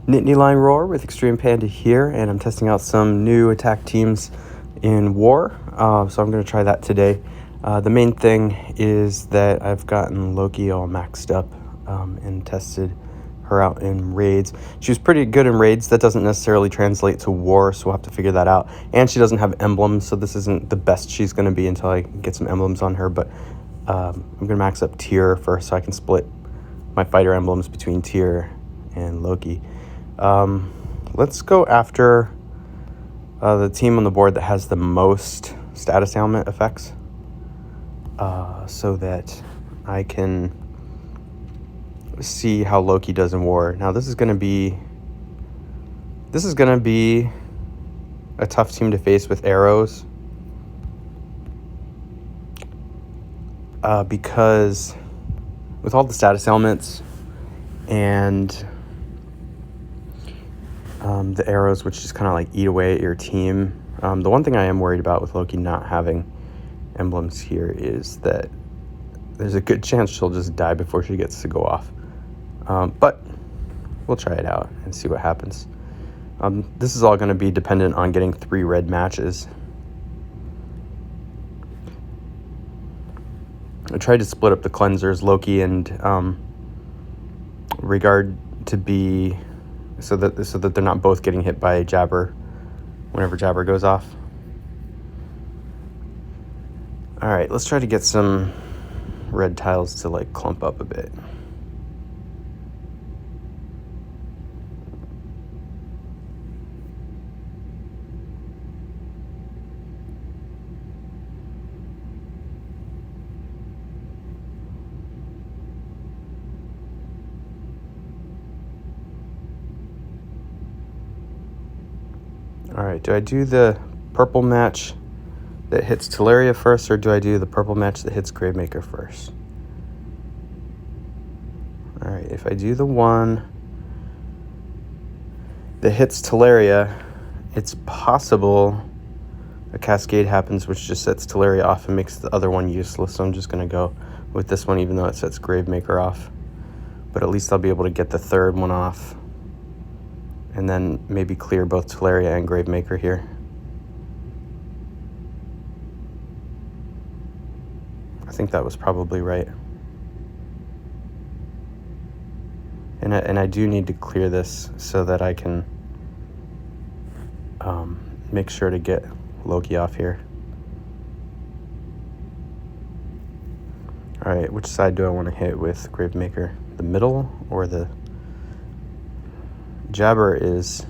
NittanyLionRoar with Xtreme Panda here, and I'm testing out some new attack teams in War, so I'm going to try that today. The main thing is that I've gotten Loki all maxed up and tested her out in raids. She was pretty good in raids. That doesn't necessarily translate to War, so we'll have to figure that out. And she doesn't have emblems, so this isn't the best she's going to be until I get some emblems on her, but I'm going to max up Tyr first so I can split my fighter emblems between Tyr and Loki. Let's go after the team on the board that has the most status ailment effects, so that I can see how Loki does in War. Now this is gonna be a tough team to face with arrows, because with all the status ailments and the arrows, which just kind of like eat away at your team. The one thing I am worried about with Loki not having emblems here is that there's a good chance she'll just die before she gets to go off. But we'll try it out and see what happens. This is all going to be dependent on getting 3 red matches. I tried to split up the cleansers, Loki and Regard, to be so that they're not both getting hit by Jabber whenever Jabber goes off. All right, let's try to get some red tiles to like clump up a bit. All right, do I do the purple match that hits Teleria first, or do I do the purple match that hits Gravemaker first? All right, if I do the one that hits Teleria, it's possible a cascade happens which just sets Teleria off and makes the other one useless, so I'm just going to go with this one even though it sets Gravemaker off. But at least I'll be able to get the third one off, and then maybe clear both Teleria and Gravemaker here. I think that was probably right. And I do need to clear this so that I can make sure to get Loki off here. All right, which side do I want to hit with Gravemaker? The middle or the... Jabber's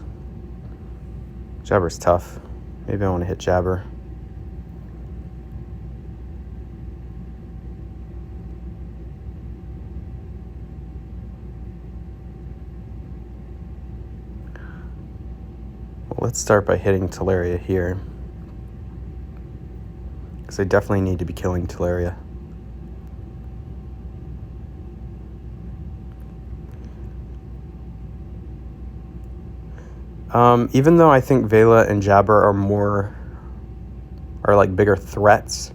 tough. Maybe I want to hit Jabber. Well, let's start by hitting Teleria here, because I definitely need to be killing Teleria. Even though I think Vela and Jabber are like bigger threats,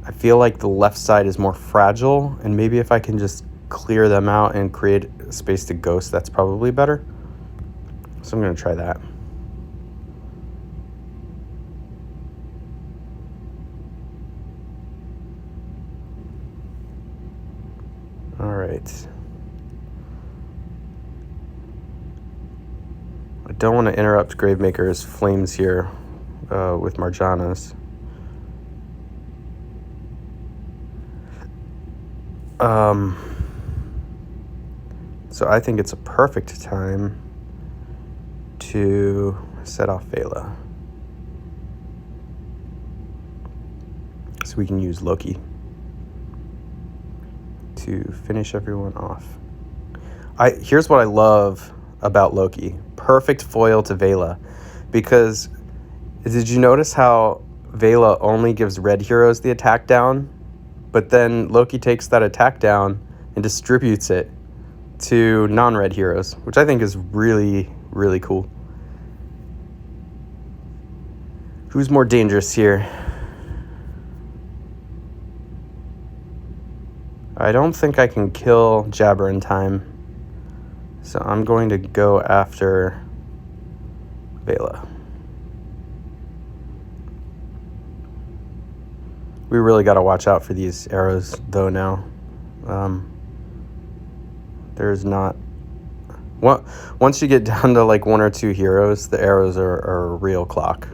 I feel like the left side is more fragile, and maybe if I can just clear them out and create space to ghost, that's probably better. So I'm going to try that. All right. I don't want to interrupt Gravemaker's flames here with Marjana's. So I think it's a perfect time to set off Vela, so we can use Loki to finish everyone off. Here's what I love about Loki. Perfect foil to Vela, because did you notice how Vela only gives red heroes the attack down, but then Loki takes that attack down and distributes it to non-red heroes, which I think is really, really cool. Who's more dangerous here? I don't think I can kill Jabber in time, So I'm going to go after Vela. We really got to watch out for these arrows, though, now. There's not... Once you get down to like 1 or 2 heroes, the arrows are a real clock.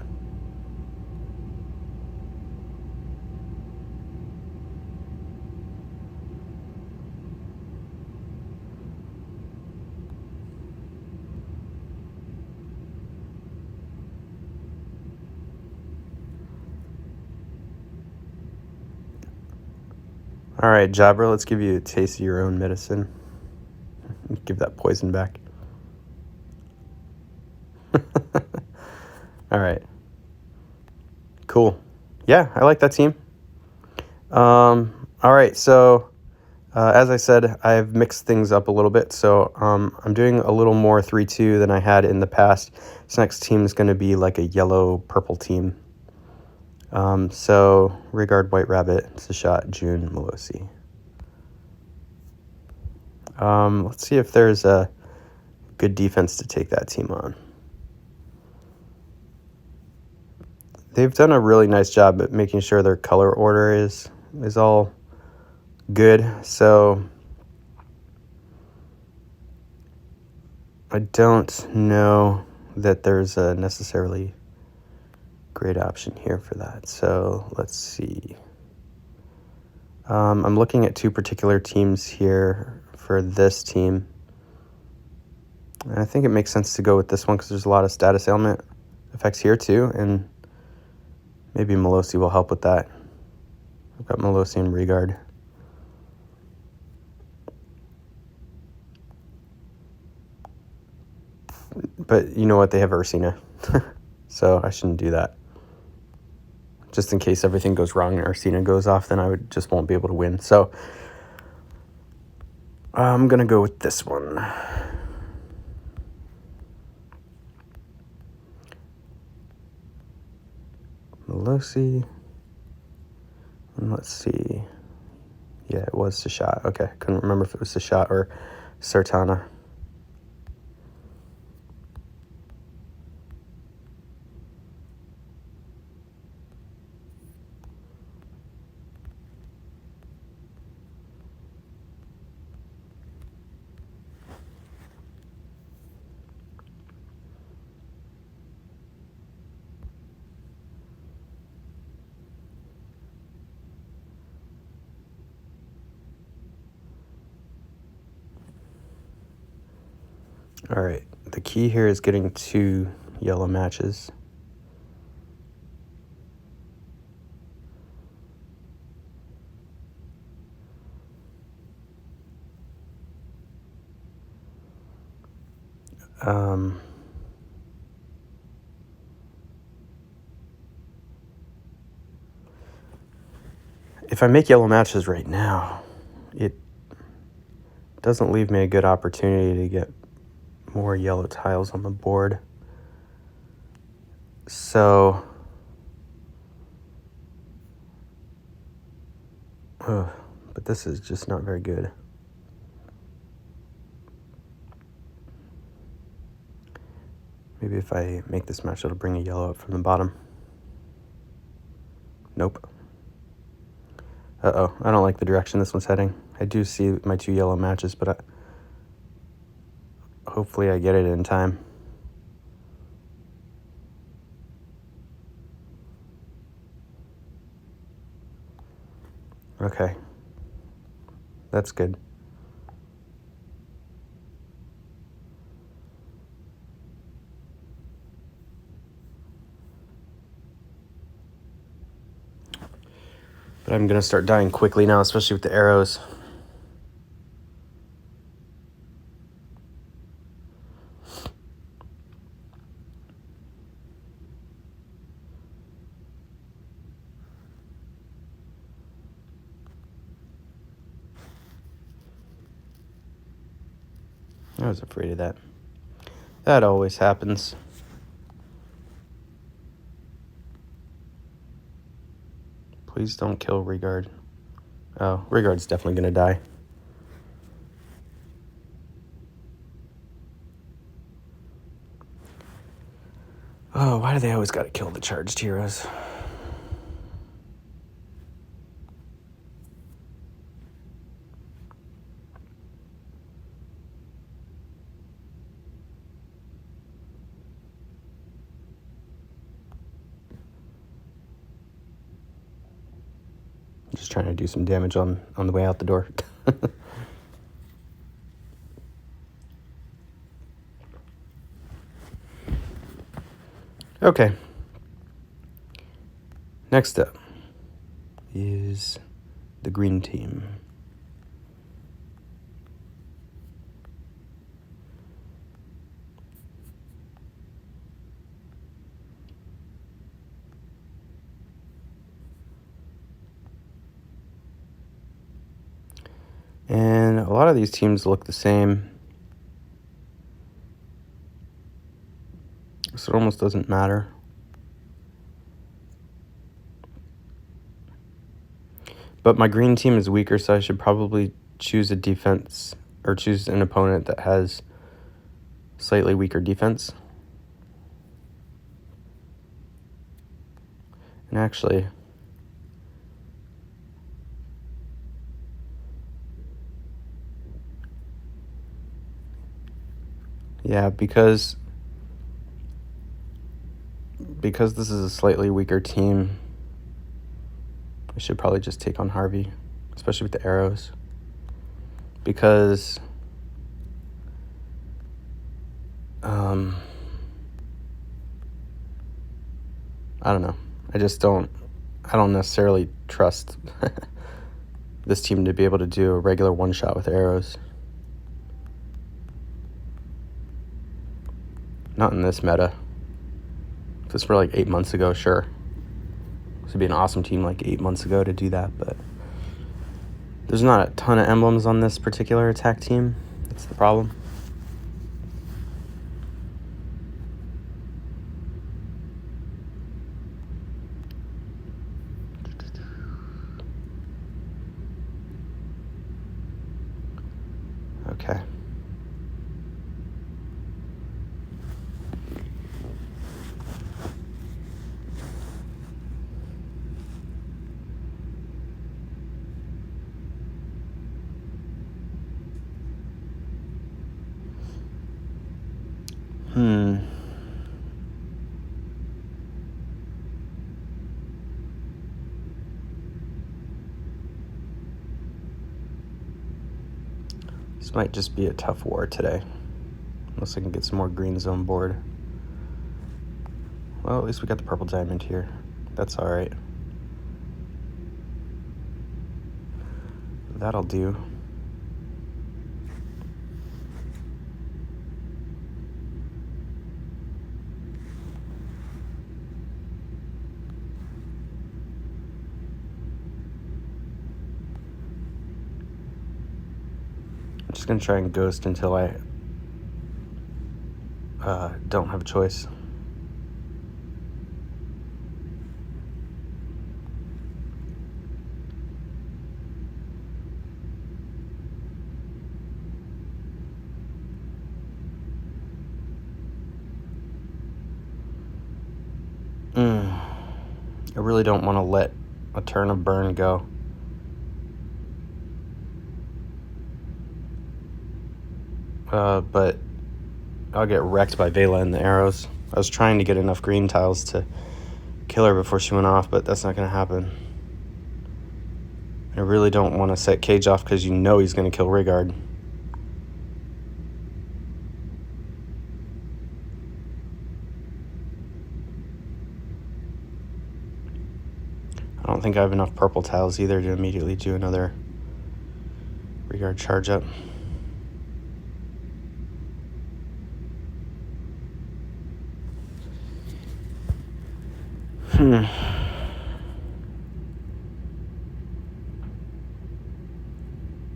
All right, Jabra, let's give you a taste of your own medicine. Give that poison back. All right. Cool. Yeah, I like that team. All right, so as I said, I've mixed things up a little bit. So I'm doing a little more 3-2 than I had in the past. This next team is going to be like a yellow-purple team. So Rigard, White Rabbit, Sashat, June, Melosi. Let's see if there's a good defense to take that team on. They've done a really nice job at making sure their color order is all good. So I don't know that there's a necessarily great option here for that. So let's see. I'm looking at 2 particular teams here for this team. And I think it makes sense to go with this one because there's a lot of status ailment effects here too, and maybe Melosi will help with that. I've got Melosi and Rigard. But you know what? They have Ursina. So I shouldn't do that. Just in case everything goes wrong and Ursina goes off, then I just won't be able to win. So I'm going to go with this one. Melosi. And let's see. Yeah, it was Sashat. Okay, couldn't remember if it was Sashat or Sartana. All right, the key here is getting 2 yellow matches. If I make yellow matches right now, it doesn't leave me a good opportunity to get more yellow tiles on the board. So, but this is just not very good. Maybe if I make this match, it'll bring a yellow up from the bottom. Nope. Uh-oh, I don't like the direction this one's heading. I do see my 2 yellow matches, but hopefully I get it in time. Okay. That's good. But I'm going to start dying quickly now, especially with the arrows. I was afraid of that. That always happens. Please don't kill Rigard. Oh, Rigard's definitely going to die. Oh, why do they always gotta kill the charged heroes? Just trying to do some damage on the way out the door. Okay. Next up is the green team. And a lot of these teams look the same. So it almost doesn't matter. But my green team is weaker, so I should probably choose a defense or choose an opponent that has slightly weaker defense. And actually, yeah, because this is a slightly weaker team, I should probably just take on Harvey, especially with the arrows. Because I don't know. I don't necessarily trust this team to be able to do a regular one-shot with arrows. Not in this meta. If this were like 8 months ago, sure. This would be an awesome team like 8 months ago to do that, but there's not a ton of emblems on this particular attack team. That's the problem. Okay. This might just be a tough war today. Unless I can get some more greens on board. Well, at least we got the purple diamond here. That's alright. That'll do. I'm just gonna try and ghost until I don't have a choice. I really don't want to let a turn of burn go. But I'll get wrecked by Vela and the arrows. I was trying to get enough green tiles to kill her before she went off, but that's not going to happen. I really don't want to set Cage off because you know he's going to kill Rigard. I don't think I have enough purple tiles either to immediately do another Rigard charge up.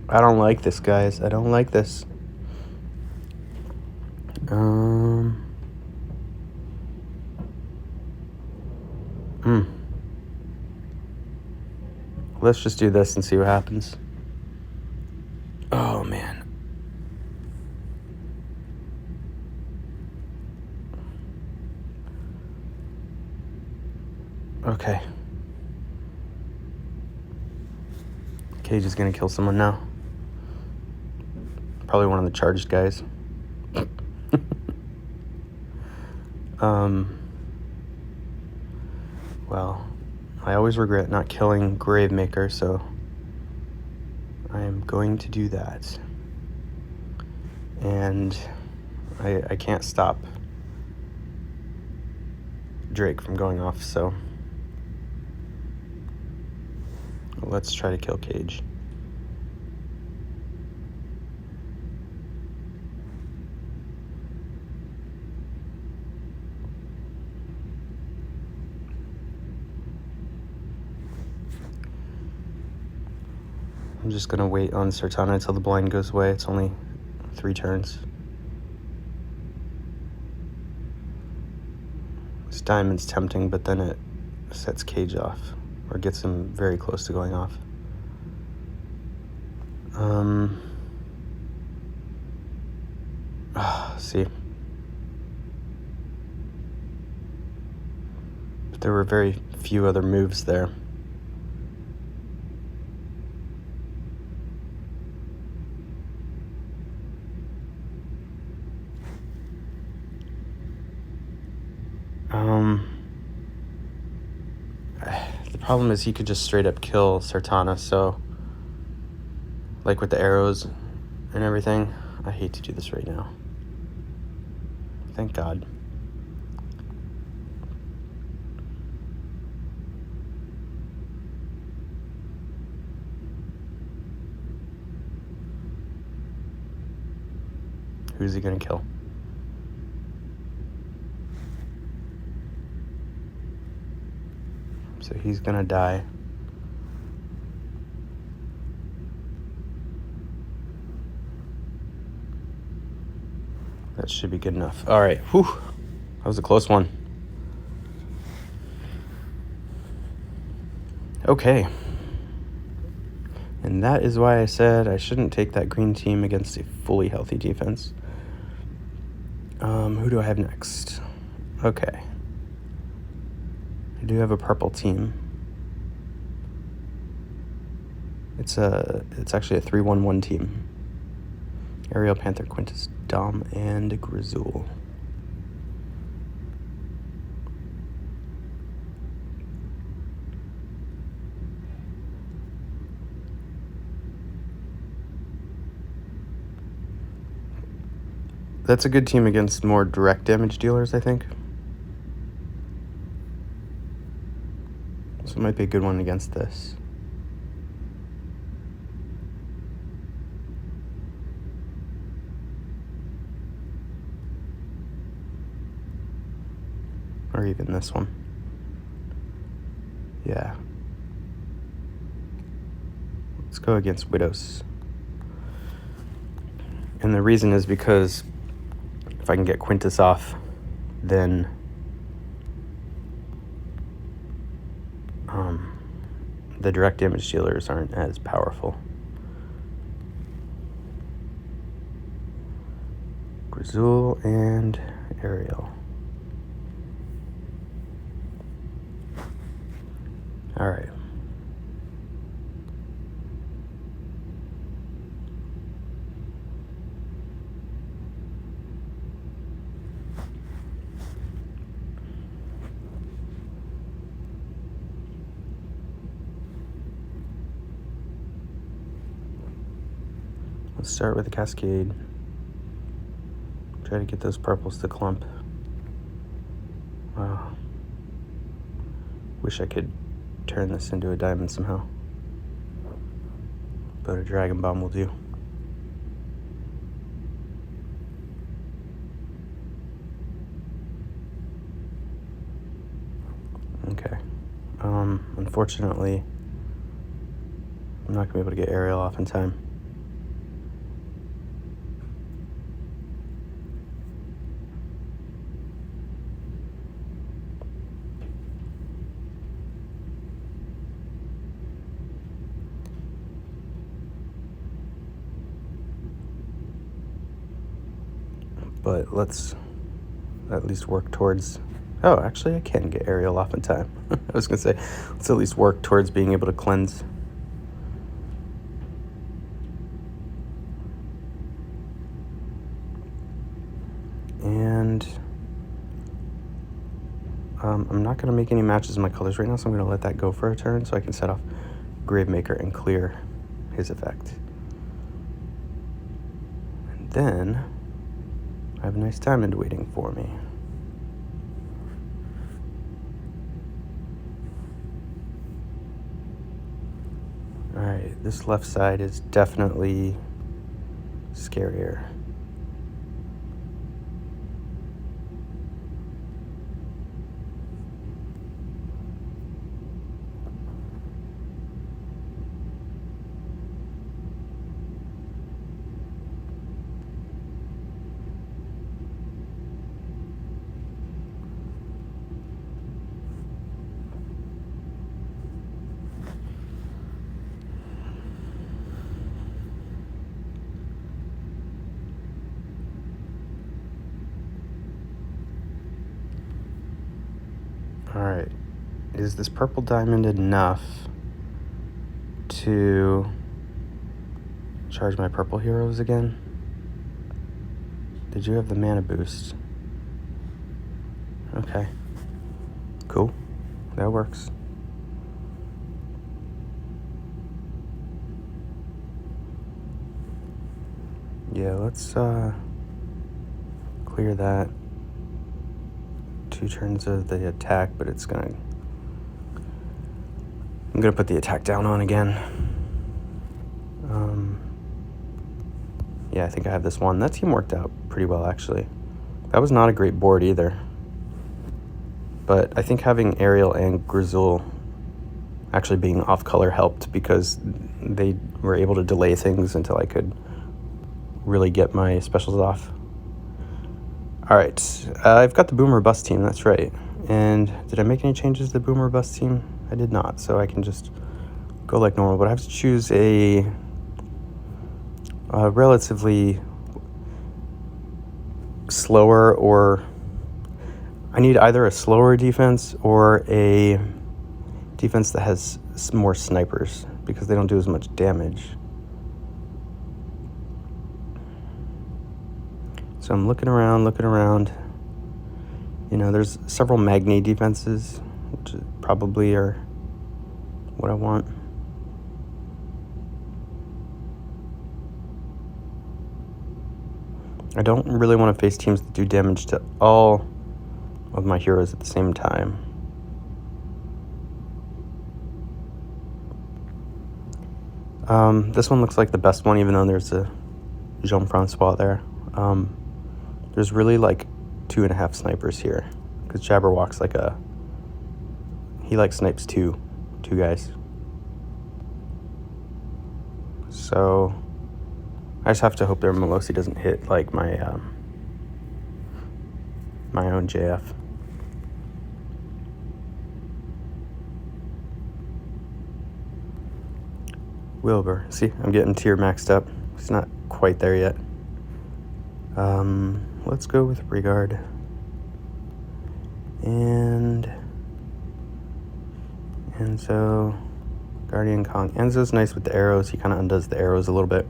I don't like this, guys. I don't like this. Let's just do this and see what happens. Oh, man. Okay. Cage is gonna kill someone now. Probably one of the charged guys. Well, I always regret not killing Gravemaker, so I am going to do that. And I can't stop Drake from going off, so let's try to kill Cage. I'm just gonna wait on Sartana until the blind goes away. It's only 3 turns. This diamond's tempting, but then it sets Cage off, or gets him very close to going off. See. But there were very few other moves there. The problem is he could just straight up kill Sartana, so like with the arrows and everything, I hate to do this right now. Thank God. Who's he gonna kill? So he's gonna die. That should be good enough. All right, whew, that was a close one. Okay. And that is why I said I shouldn't take that green team against a fully healthy defense. Who do I have next? Okay. I do have a purple team. It's actually a 3-1-1 team. Ariel, Panther, Quintus, Dom, and Grizzul. That's a good team against more direct damage dealers, I think. So it might be a good one against this. Or even this one. Yeah. Let's go against Widows. And the reason is because if I can get Quintus off, then the direct damage dealers aren't as powerful. Grizzul and Ariel. All right. Let's start with a cascade. Try to get those purples to clump. Wow. Wish I could turn this into a diamond somehow. But a dragon bomb will do. Okay. Unfortunately, I'm not gonna be able to get Ariel off in time. But let's at least work towards Oh, actually, I can get aerial off in time. I was going to say, let's at least work towards being able to cleanse. And I'm not going to make any matches in my colors right now, so I'm going to let that go for a turn so I can set off Gravemaker and clear his effect. And then I have a nice diamond waiting for me. Alright, this left side is definitely scarier. Alright, is this purple diamond enough to charge my purple heroes again? Did you have the mana boost? Okay, cool, that works. Yeah, let's clear that. 2 turns of the attack, but I'm gonna put the attack down on again. Yeah, I think I have this one. That team worked out pretty well, actually. That was not a great board either. But I think having Ariel and Grizzle actually being off color helped because they were able to delay things until I could really get my specials off. Alright, I've got the Boomer Bust team, that's right. And did I make any changes to the Boomer Bust team? I did not, so I can just go like normal. But I have to choose a relatively slower, or I need either a slower defense or a defense that has more snipers because they don't do as much damage. So I'm looking around. You know, there's several Magni defenses, which probably are what I want. I don't really want to face teams that do damage to all of my heroes at the same time. This one looks like the best one, even though there's a Jean Francois there. There's really like 2.5 snipers here, because Jabberwock's he snipes two guys. So I just have to hope their Melosi doesn't hit like my my own JF. Wilbur, see, I'm getting tier maxed up. It's not quite there yet. Let's go with Regard. And Enzo, Guardian Kong. Enzo's nice with the arrows. He kind of undoes the arrows a little bit.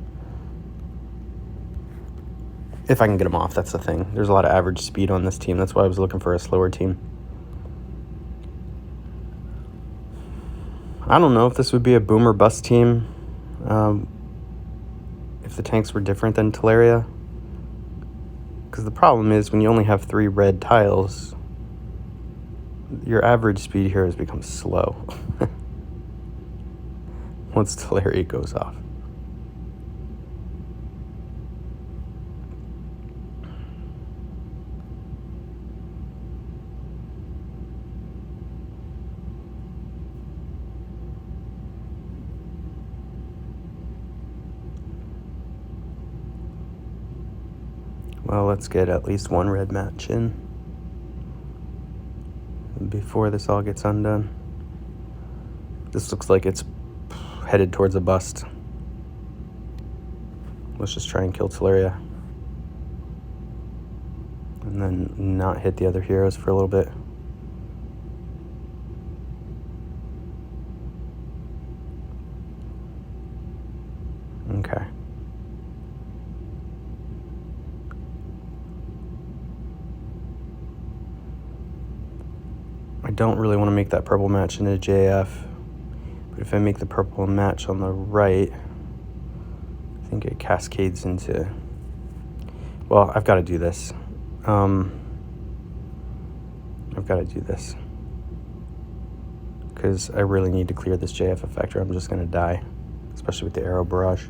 If I can get him off, that's the thing. There's a lot of average speed on this team. That's why I was looking for a slower team. I don't know if this would be a Boomer Bust team. If the tanks were different than Teleria. Because the problem is when you only have 3 red tiles, your average speed here has become slow once Teleria goes off. Well, let's get at least 1 red match in before this all gets undone. This looks like it's headed towards a bust. Let's just try and kill Teleria. And then not hit the other heroes for a little bit. don't really want to make that purple match into JF. But if I make the purple match on the right, I think it cascades into... Well, I've got to do this. I've got to do this. Because I really need to clear this JF effect or I'm just going to die. Especially with the arrow barrage.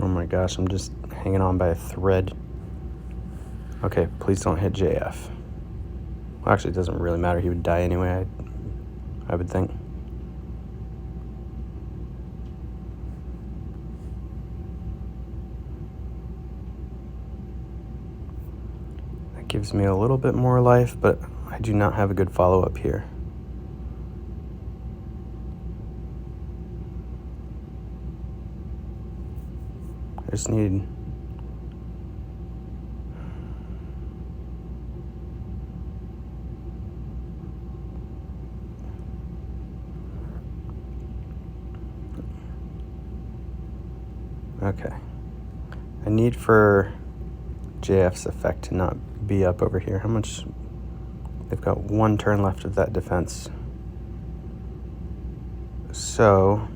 Oh my gosh, I'm just hanging on by a thread. Okay, please don't hit JF. Well, actually, it doesn't really matter. He would die anyway, I would think. That gives me a little bit more life, but I do not have a good follow-up here. I just need... Okay. I need for JF's effect to not be up over here. How much? They've got one turn left of that defense. So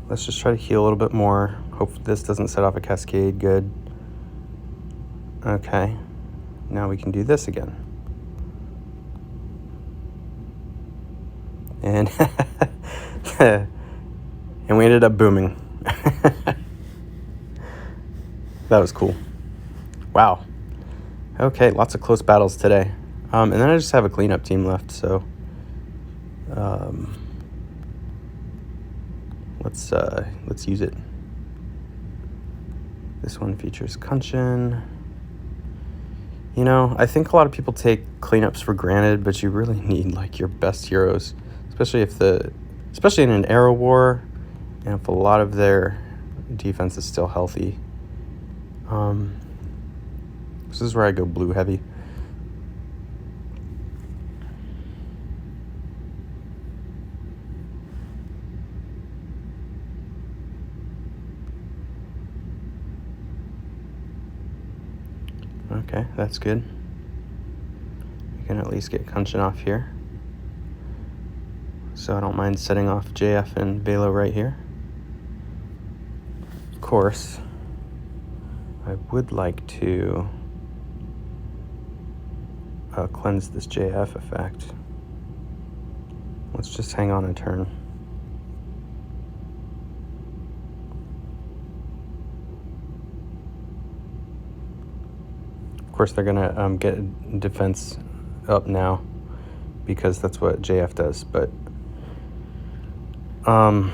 let's just try to heal a little bit more. Hope this doesn't set off a cascade. Good. Okay. Now we can do this again. And and we ended up booming. That was cool. Wow. Okay, lots of close battles today. And then I just have a cleanup team left, so let's use it. This one features Kunshin. You know, I think a lot of people take cleanups for granted, but you really need like your best heroes, especially in an arrow war, and if a lot of their defense is still healthy. This is where I go blue heavy. Okay, that's good. We can at least get Kunshin off here. So I don't mind setting off JF and Velo right here. Of course, I would like to cleanse this JF effect. Let's just hang on a turn. Of course, they're gonna get defense up now because that's what JF does, but I'm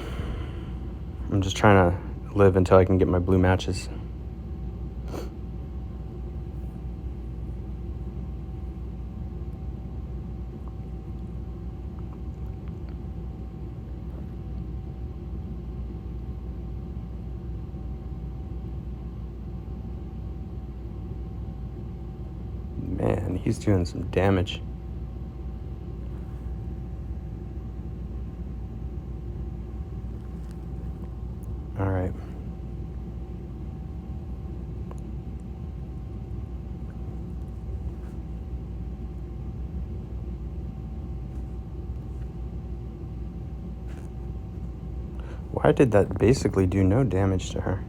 just trying to live until I can get my blue matches. Man, he's doing some damage. All right. Why did that basically do no damage to her?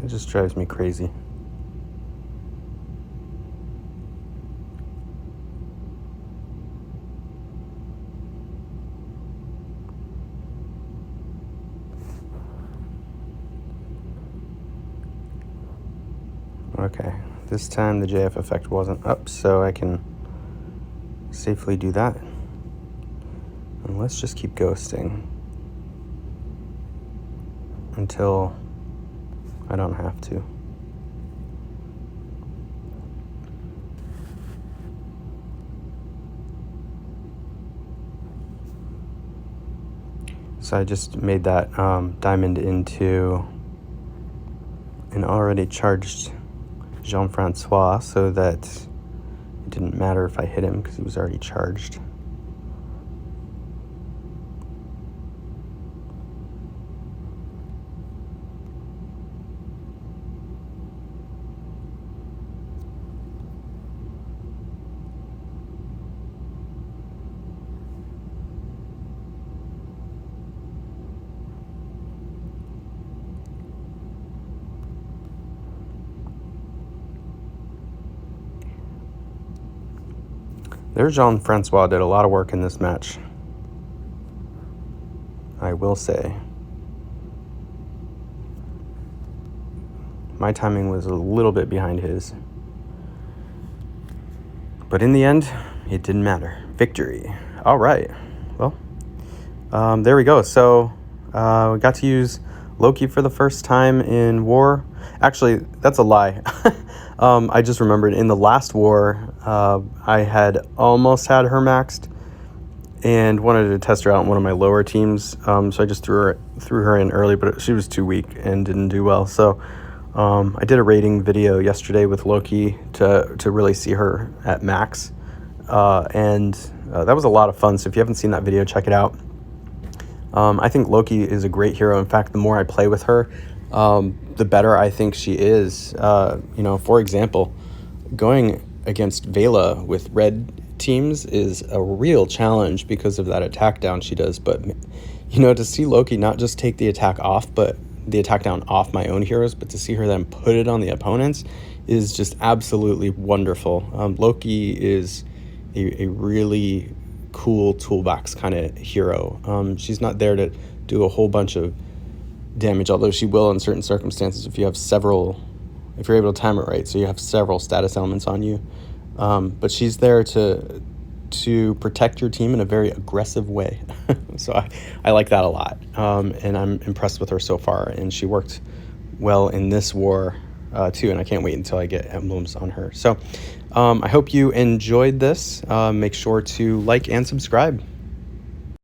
It just drives me crazy. Okay, this time the JF effect wasn't up, so I can safely do that. And let's just keep ghosting until I don't have to. So I just made that diamond into an already charged Jean-Francois so that it didn't matter if I hit him because he was already charged. Their Jean-Francois did a lot of work in this match, I will say. My timing was a little bit behind his. But in the end, it didn't matter. Victory. All right. Well, there we go. So we got to use Loki for the first time in War. Actually, that's a lie. I just remembered in the last War, I had almost had her maxed and wanted to test her out in one of my lower teams. So I just threw her in early, but she was too weak and didn't do well. So I did a rating video yesterday with Loki to really see her at max. And that was a lot of fun. So if you haven't seen that video, check it out. I think Loki is a great hero. In fact, the more I play with her, the better I think she is. For example, going against Vela with red teams is a real challenge because of that attack down she does. But, to see Loki not just take the attack off, but the attack down off my own heroes, but to see her then put it on the opponents is just absolutely wonderful. Loki is a really cool toolbox kind of hero. She's not there to do a whole bunch of damage, although she will in certain circumstances if you're able to time it right, so you have several status elements on you. But she's there to protect your team in a very aggressive way. So I like that a lot. And I'm impressed with her so far, and she worked well in this War too, and I can't wait until I get emblems on her. So I hope you enjoyed this. Make sure to like and subscribe.